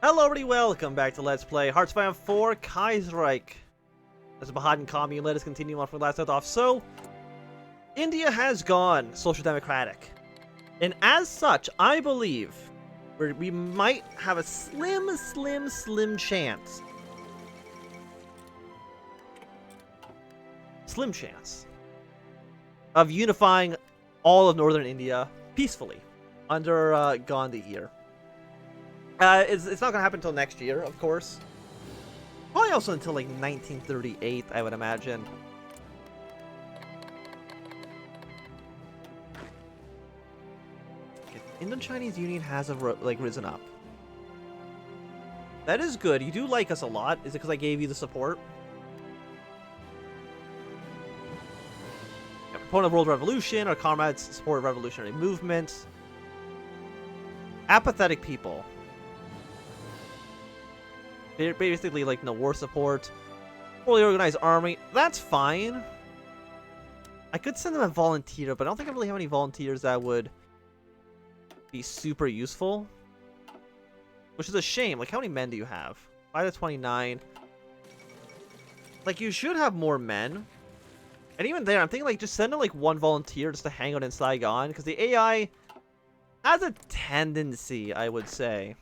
Hello everybody, welcome back to Let's Play Hearts of Iron 4 Kaiserreich. As a Bharatiya Commune, let us continue on from the last left off. So, India has gone social democratic. And as such, I believe we might have a slim chance. Slim chance of unifying all of northern India peacefully under Gandhi here. It's not gonna happen until next year, of course. Probably also until like 1938, I would imagine. Indo-Chinese Union has risen up. That is good. You do like us a lot. Is it because I gave you the support? Yeah, proponent of world revolution. Our comrades support revolutionary movement. Apathetic people. Basically, like, no war support. Fully organized army. That's fine. I could send them a volunteer, but I don't think I really have any volunteers that would be super useful. Which is a shame. Like, how many men do you have? 5 to 29. Like, you should have more men. And even there, I'm thinking, like, just send them, like, one volunteer just to hang out in Saigon. Because the AI has a tendency, I would say.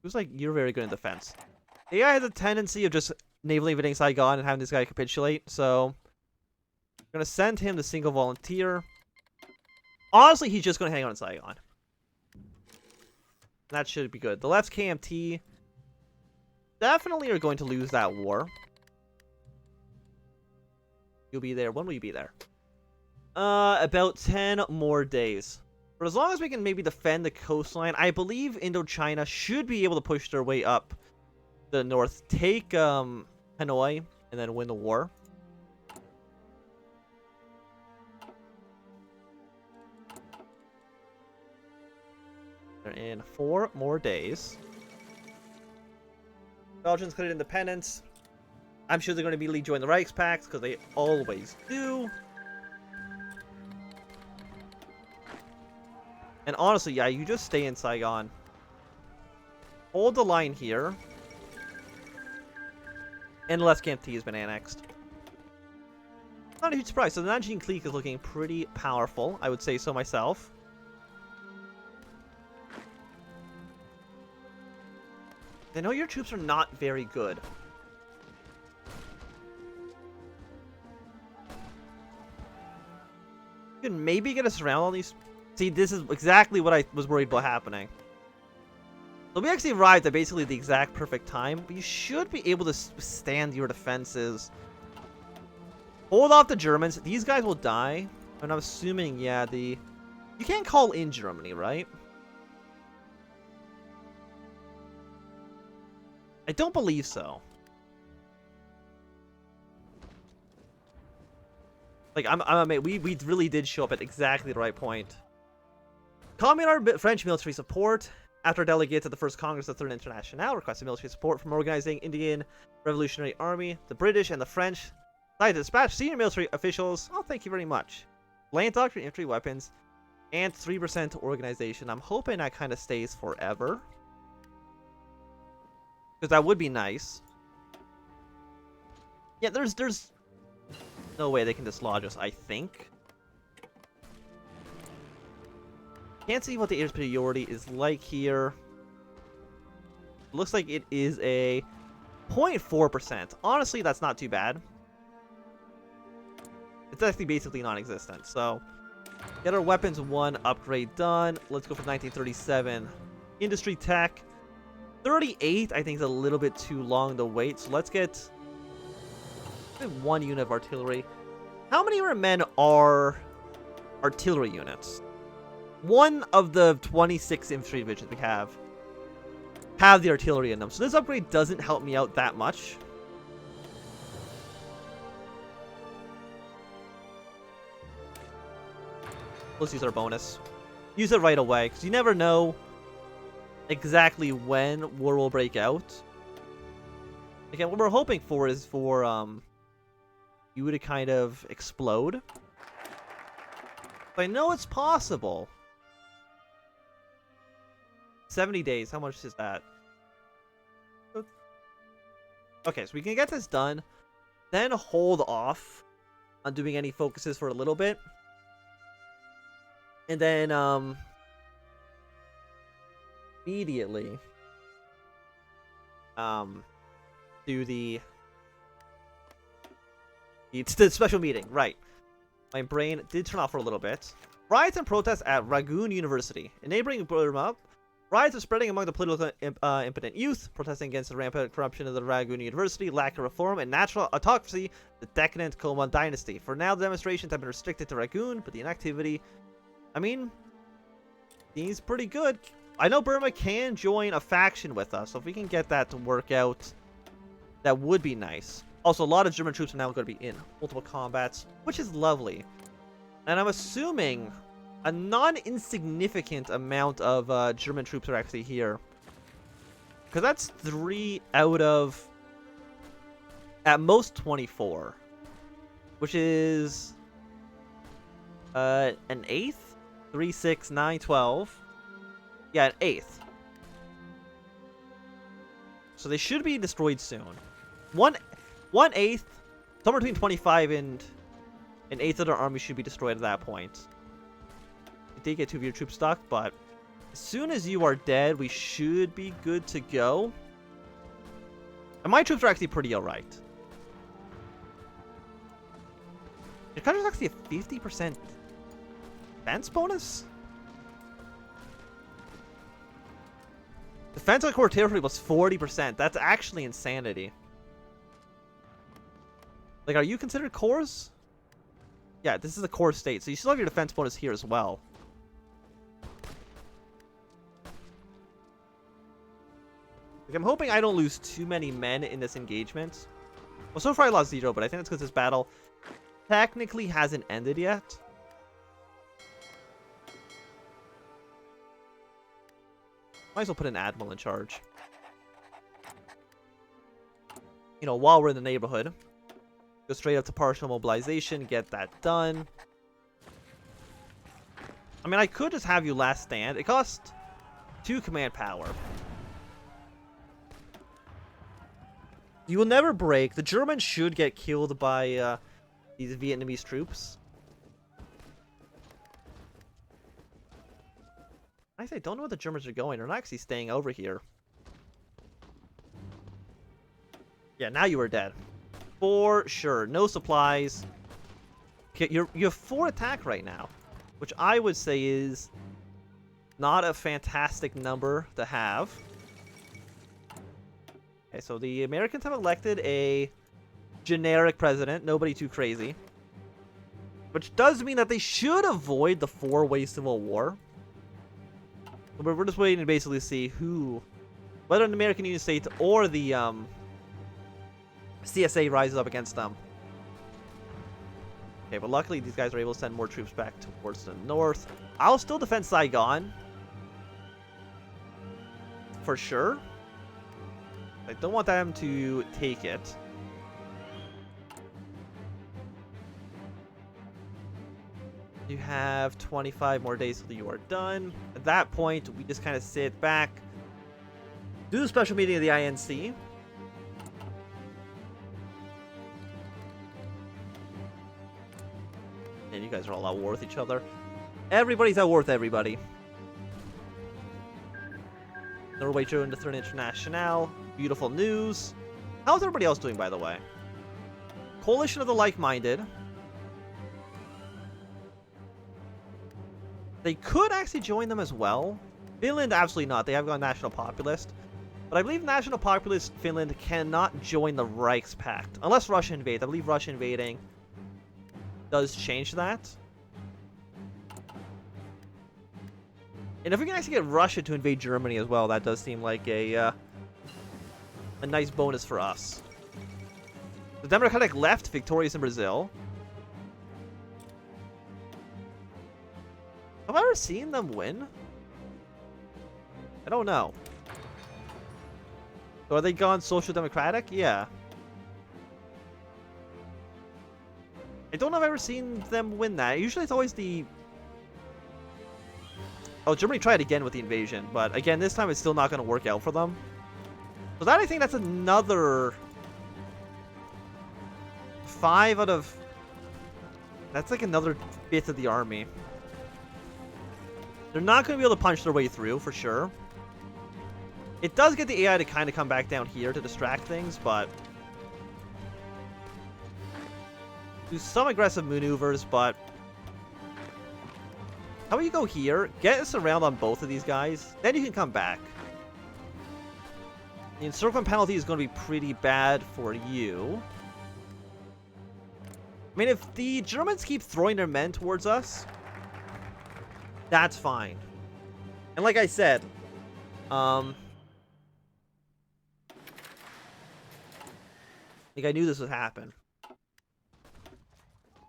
Who's like, you're very good in defense. AI has a tendency of just naval invading Saigon and having this guy capitulate, so I'm gonna send him the single volunteer. Honestly, he's just gonna hang out in Saigon. That should be good. The left's KMT definitely are going to lose that war. You'll be there. When will you be there? About 10 more days. But as long as we can maybe defend the coastline, I believe Indochina should be able to push their way up the north, take Hanoi, and then win the war. They're in 4 more days. Belgians declared independence. I'm sure they're going to immediately join the Reichspakt, because they always do. And honestly, yeah, you just stay in Saigon. Hold the line here. And the left Camp T has been annexed. Not a huge surprise. So the Nanjing clique is looking pretty powerful. I would say so myself. I know your troops are not very good. You can maybe get us around all these... See, this is exactly what I was worried about happening. So we actually arrived at basically the exact perfect time. But you should be able to stand your defenses. Hold off the Germans. These guys will die. And I'm assuming, yeah, you can't call in Germany, right? I don't believe so. Like, we really did show up at exactly the right point. Calling our French military support. After delegates at the First Congress of the Third International requested military support from organizing Indian Revolutionary Army, the British and the French decided to dispatch senior military officials. Oh, thank you very much. Land doctrine, infantry weapons, and 3% organization. I'm hoping that kind of stays forever. Because that would be nice. Yeah, there's no way they can dislodge us, I think. Can't see what the air superiority is like here. Looks like it is a 0.4%. Honestly, that's not too bad. It's actually basically non-existent. So, get our weapons 1 upgrade done. Let's go for 1937. Industry tech. 38, I think, is a little bit too long to wait. So let's get 1 unit of artillery. How many of our men are artillery units? 1 of the 26 infantry divisions we have the artillery in them. So this upgrade doesn't help me out that much. Let's use our bonus. Use it right away, because you never know exactly when war will break out. Again, what we're hoping for is for you to kind of explode. I know it's possible. 70 days. How much is that? Okay, so we can get this done. Then hold off on doing any focuses for a little bit. And then, immediately, do the special meeting. Right. My brain did turn off for a little bit. Riots and protests at Rangoon University. In neighboring Burma, riots are spreading among the political impotent youth, protesting against the rampant corruption of the Rangoon University, lack of reform, and natural autocracy, the decadent Quam dynasty. For now, the demonstrations have been restricted to Rangoon, but the inactivity, I mean, seems pretty good. I know Burma can join a faction with us, so if we can get that to work out, that would be nice. Also, a lot of German troops are now going to be in multiple combats, which is lovely. And I'm assuming a non-insignificant amount of German troops are actually here. Because that's 3 out of, at most, 24. Which is an eighth? 3, 6, 9, 12. Yeah, an eighth. So they should be destroyed soon. One eighth, somewhere between 25 and an eighth of their army should be destroyed at that point. You did get 2 of your troops stuck, but as soon as you are dead, we should be good to go. And my troops are actually pretty alright. Your country's actually a 50% defense bonus? Defense on core territory was 40%. That's actually insanity. Like, are you considered cores? Yeah, this is a core state, so you still have your defense bonus here as well. Like, I'm hoping I don't lose too many men in this engagement. Well, so far I lost 0, but I think that's because this battle technically hasn't ended yet. Might as well put an admiral in charge. You know, while we're in the neighborhood. Go straight up to partial mobilization, get that done. I mean, I could just have you last stand. It costs 2 command power. You will never break. The Germans should get killed by these Vietnamese troops. I don't know where the Germans are going. They're not actually staying over here. Yeah, now you are dead. For sure. No supplies. Okay, you have 4 attack right now, which I would say is not a fantastic number to have. Okay, so the Americans have elected a generic president. Nobody too crazy. Which does mean that they should avoid the 4-way civil war. We're just waiting to basically see who, whether an American Union State or the CSA rises up against them. Okay, but luckily these guys are able to send more troops back towards the north. I'll still defend Saigon. For sure. I don't want them to take it. You have 25 more days till you are done. At that point, we just kind of sit back, do the special meeting of the INC. And you guys are all at war with each other. Everybody's at war with everybody. Norway joined the Third International. Beautiful news. How's everybody else doing, by the way? Coalition of the Like-Minded. They could actually join them as well. Finland, absolutely not. They have gone National Populist. But I believe National Populist Finland cannot join the Reichspakt. Unless Russia invades. I believe Russia invading does change that. And if we can actually get Russia to invade Germany as well, that does seem like a nice bonus for us. The Democratic Left victorious in Brazil. Have I ever seen them win? I don't know. So are they gone Social Democratic? Yeah. I don't know if I've ever seen them win that. Usually it's always the Oh, Germany tried again with the invasion, but again, this time it's still not going to work out for them. So that, I think that's another 5 out of... That's like another fifth of the army. They're not going to be able to punch their way through, for sure. It does get the AI to kind of come back down here to distract things, but... Do some aggressive maneuvers, but... How about you go here, get us around on both of these guys, then you can come back. The encirclement penalty is going to be pretty bad for you. I mean, if the Germans keep throwing their men towards us, that's fine. And like I said, like I knew this would happen.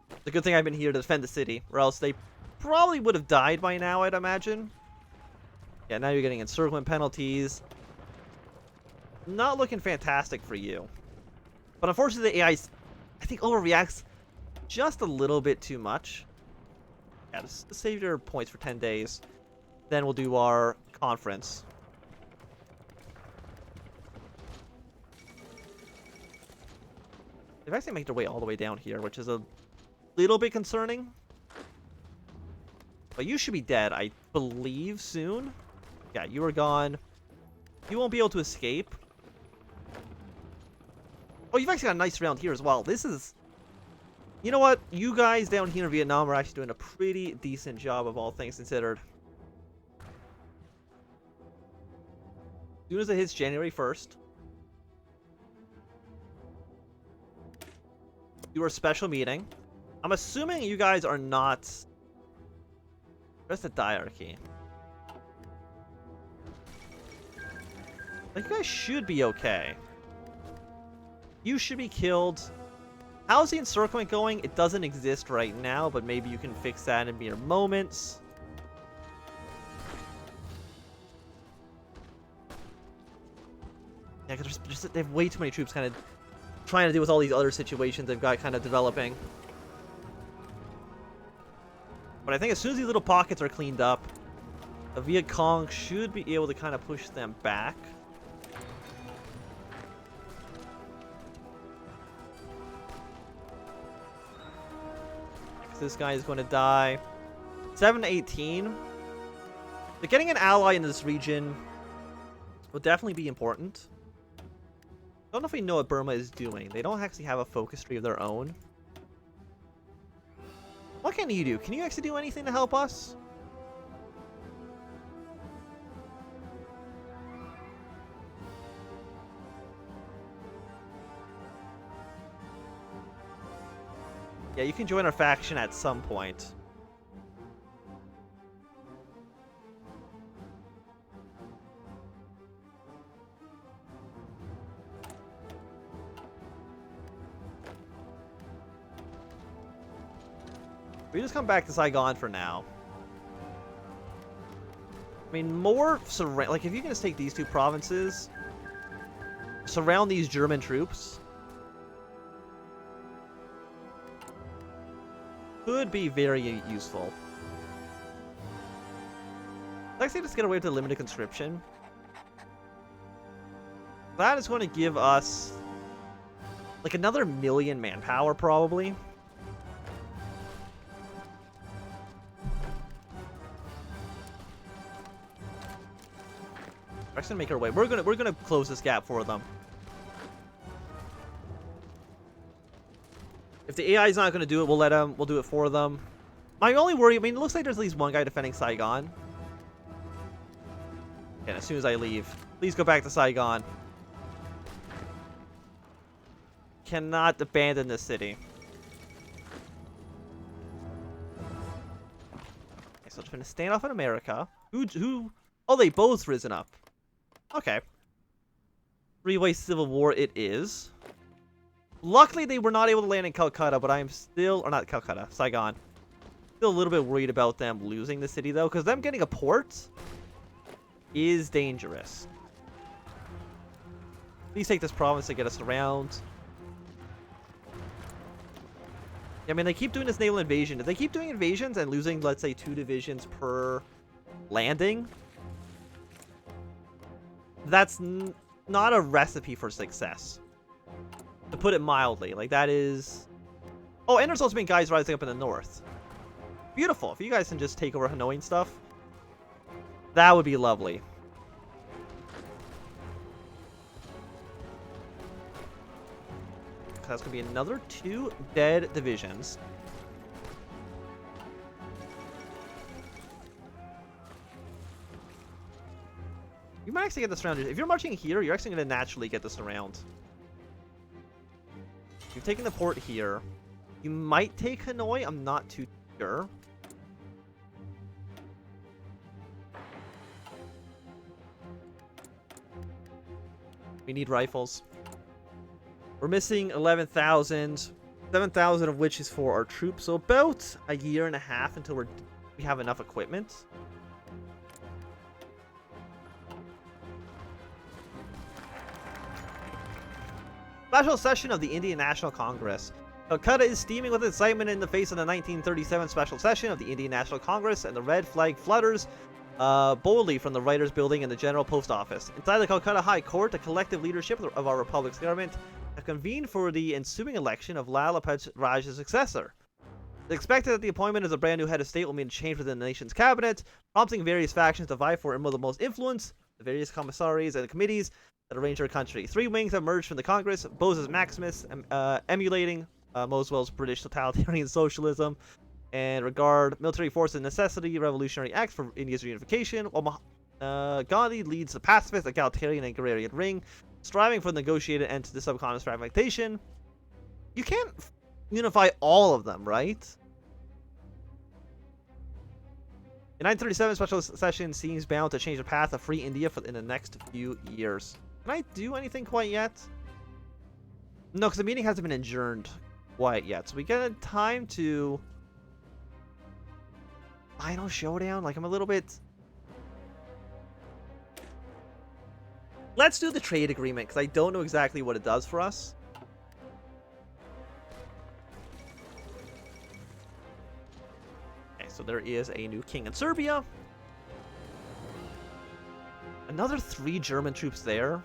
It's a good thing I've been here to defend the city, or else they probably would have died by now, I'd imagine. Yeah, now you're getting encirclement penalties. Not looking fantastic for you. But unfortunately, the AI, I think, overreacts just a little bit too much. Yeah, just save your points for 10 days. Then we'll do our conference. They've actually made their way all the way down here, which is a little bit concerning. But you should be dead, I believe, soon. Yeah, you are gone. You won't be able to escape. Oh, you've actually got a nice round here as well. This is... You know what? You guys down here in Vietnam are actually doing a pretty decent job of all things considered. As soon as it hits January 1st, do our special meeting. I'm assuming you guys are not... Where's the diarchy? Like, you guys should be okay. You should be killed. How's the encirclement going? It doesn't exist right now, but maybe you can fix that in mere moments. Yeah, because they have way too many troops kind of trying to deal with all these other situations they've got kind of developing. But I think as soon as these little pockets are cleaned up, the Viet Cong should be able to kind of push them back. This guy is going to die. 7-18. But getting an ally in this region will definitely be important. I don't know if we know what Burma is doing. They don't actually have a focus tree of their own. What can you do? Can you actually do anything to help us? Yeah, you can join our faction at some point. We just come back to Saigon for now. I mean, more surround... Like, if you can just take these two provinces, surround these German troops, could be very useful. Let's actually just get away with the limited conscription. That is going to give us like another 1 million manpower, probably. We're actually gonna make our way. We're gonna close this gap for them. If the AI is not gonna do it, we'll do it for them. My only worry, I mean, it looks like there's at least one guy defending Saigon. And as soon as I leave, please go back to Saigon. Cannot abandon this city. Okay, so it's been a standoff in America. Who? Oh, they both risen up. Okay. Three-way civil war it is. Luckily, they were not able to land in Calcutta, but I am still... Or not Calcutta, Saigon. Still a little bit worried about them losing the city, though, because them getting a port is dangerous. Please take this province to get us around. I mean, they keep doing this naval invasion. If they keep doing invasions and losing, let's say, 2 divisions per landing, that's not a recipe for success, to put it mildly. Like, that is... Oh, and there's also been guys rising up in the north. Beautiful. If you guys can just take over Hanoi and stuff, that would be lovely. That's going to be another 2 dead divisions. You might actually get this surrounded. If you're marching here, you're actually going to naturally get this around. You've taken the port here. You might take Hanoi. I'm not too sure. We need rifles. We're missing 11,000. 7,000 of which is for our troops. So about a year and a half until we have enough equipment. Special session of the Indian National Congress. Calcutta is steaming with excitement in the face of the 1937 special session of the Indian National Congress, and the red flag flutters boldly from the Writers' Building and the General Post Office. Inside the Calcutta High Court, the collective leadership of our Republic's government have convened for the ensuing election of Lal Lajpat Raj's successor. It's expected that the appointment as a brand new head of state will mean a change within the nation's cabinet, prompting various factions to vie for the most influence, the various commissaries and committees that arrange our country. 3 wings have emerged from the Congress, Bose Maximus, emulating Moswell's British totalitarian socialism, and regard military force as a necessity revolutionary act for India's reunification, while Gandhi leads the pacifist, egalitarian, and agrarian ring, striving for the negotiated end to the subcontinent's fragmentation. You can't unify all of them, right? The 1937 special session seems bound to change the path of free India in the next few years. Can I do anything quite yet? No, because the meeting hasn't been adjourned quite yet. So we get time to... Final showdown? Like, I'm a little bit... Let's do the trade agreement, because I don't know exactly what it does for us. Okay, so there is a new king in Serbia. Another 3 German troops there.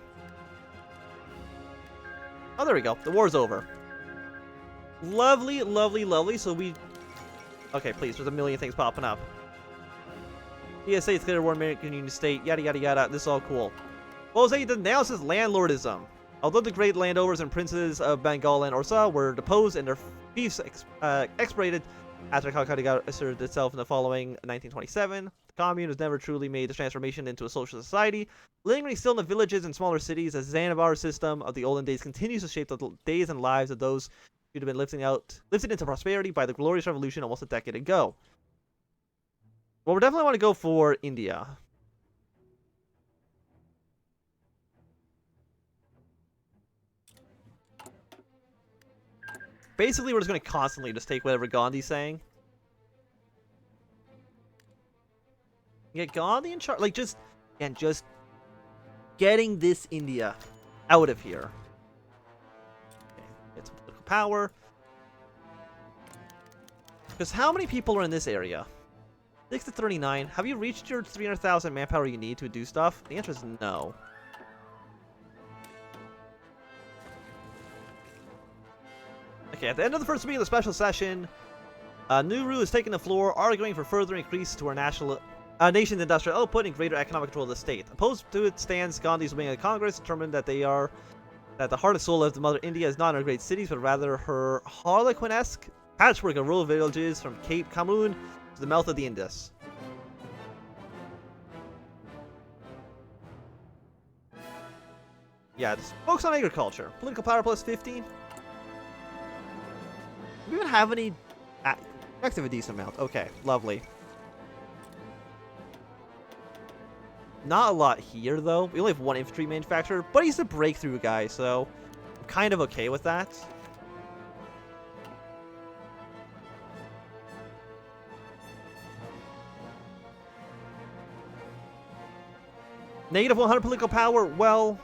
Oh, there we go. The war's over. Lovely, lovely, lovely. So we... Okay, please. There's a million things popping up. PSA is clear war American Union State. Yada, yada, yada. This is all cool. Jose denounces landlordism. Although the great landowners and princes of Bengal and Orissa were deposed and their fiefs expirated after Calcutta asserted itself in the following 1927, the commune has never truly made the transformation into a social society. Lingering still in the villages and smaller cities, the Zanzibar system of the olden days continues to shape the days and lives of those who have been lifted into prosperity by the glorious revolution almost a decade ago. Well, we definitely want to go for India. Basically, we're just going to constantly just take whatever Gandhi's saying. Get Gandhi in charge. Like, just getting this India out of here. Okay, get some political power. Because how many people are in this area? 6 to 39. Have you reached your 300,000 manpower you need to do stuff? The answer is no. Okay, at the end of the first meeting of the special session, Nehru is taking the floor, arguing for further increase to our nation's industrial output and greater economic control of the state. Opposed to it stands Gandhi's wing of Congress, determined that the heart and soul of the mother India is not in her great cities, but rather her Harlequinesque patchwork of rural villages from Cape Commune to the mouth of the Indus. Yeah, just focus on agriculture. Political power plus 50. Do we even have any... Active a decent amount. Okay, lovely. Not a lot here, though. We only have 1 infantry manufacturer, but he's a breakthrough guy, so I'm kind of okay with that. Negative 100 political power, well...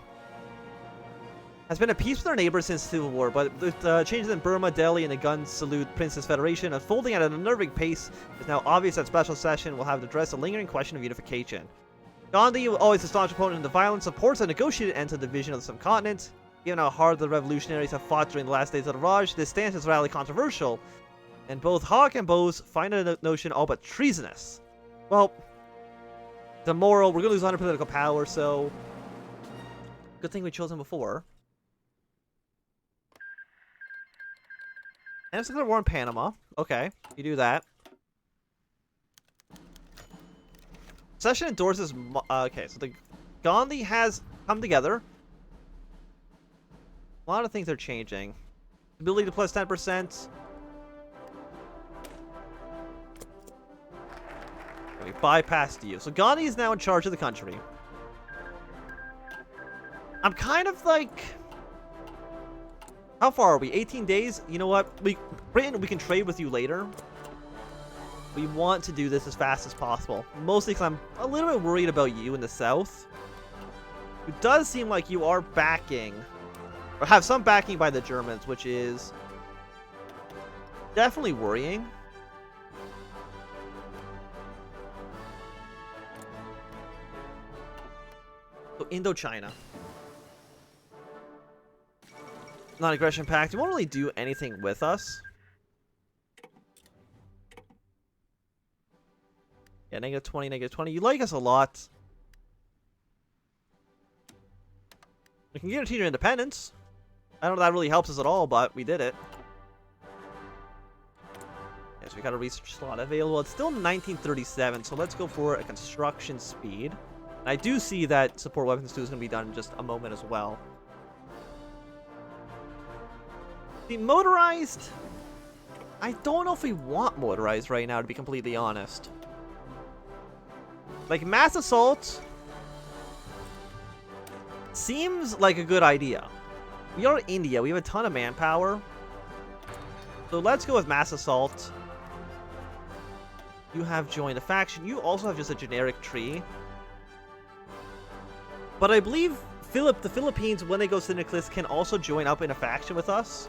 has been at peace with our neighbors since Civil War, but with changes in Burma, Delhi, and the gun salute Princess Federation unfolding at an unnerving pace, it's now obvious that special session will have to address the lingering question of unification. Gandhi, always a staunch opponent of the violence, supports a negotiated end to the division of the subcontinent. Given how hard the revolutionaries have fought during the last days of the Raj, this stance is rarely controversial, and both Hawk and Bose find the notion all but treasonous. Well, the moral, we're going to lose 100 political power, so good thing we chose him before. And it's a war in Panama. Okay, you do that. Session endorses... okay, so the Gandhi has come together. A lot of things are changing. Ability to plus 10%. We bypassed you. So Gandhi is now in charge of the country. I'm kind of like... How far are we? 18 days? You know what? Britain, we can trade with you later. We want to do this as fast as possible. Mostly because I'm a little bit worried about you in the south. It does seem like you are backing, or have some backing by the Germans, which is definitely worrying. So Indochina. Non-aggression pact. It won't really do anything with us. Yeah, -20, -20. You like us a lot. We can guarantee your independence. I don't know if that really helps us at all, but we did it. Yes, we got a research slot available. It's still 1937, so let's go for a construction speed. And I do see that support weapons 2 is going to be done in just a moment as well. The motorized... I don't know if we want motorized right now, to be completely honest. Like, mass assault seems like a good idea. We are India. We have a ton of manpower. So let's go with mass assault. You have joined a faction. You also have just a generic tree. But I believe the Philippines, when they go syndicalist, can also join up in a faction with us.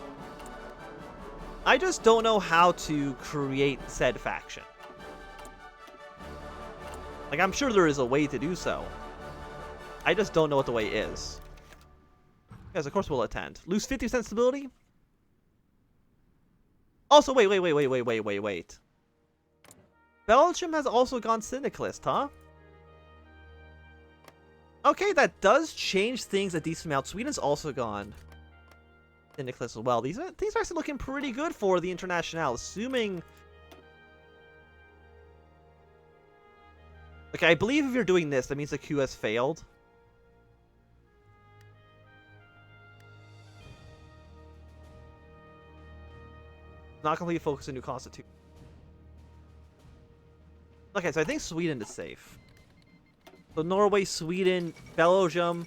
I just don't know how to create said faction. Like, I'm sure there is a way to do so. I just don't know what the way is. Guys, of course we'll attend. Lose 50% stability? Also, wait. Belgium has also gone syndicalist, huh? Okay, that does change things a decent amount. Sweden's also gone syndicalist as well. These are actually looking pretty good for the Internationale, assuming... Okay, I believe if you're doing this, that means the coup has failed. Not completely focus on new constitution. Okay, so I think Sweden is safe. So Norway, Sweden, Belgium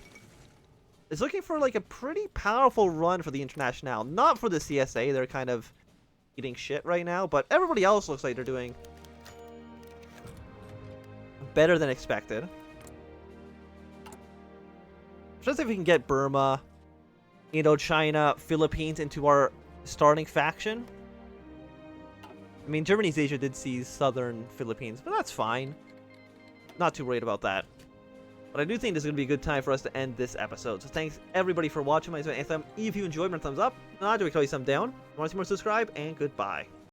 is looking for like a pretty powerful run for the Internationale. Not for the CSA, they're kind of eating shit right now, but everybody else looks like they're doing better than expected. Just if we can get Burma, Indochina, Philippines into our starting faction. I mean, Germany's Asia did see southern Philippines, but that's fine. Not too worried about that. But I do think this is going to be a good time for us to end this episode. So thanks everybody for watching. My name is Anthem. If you enjoyed, give me a thumbs up. Not do we call you thumb down. If you want to see more, subscribe, and goodbye.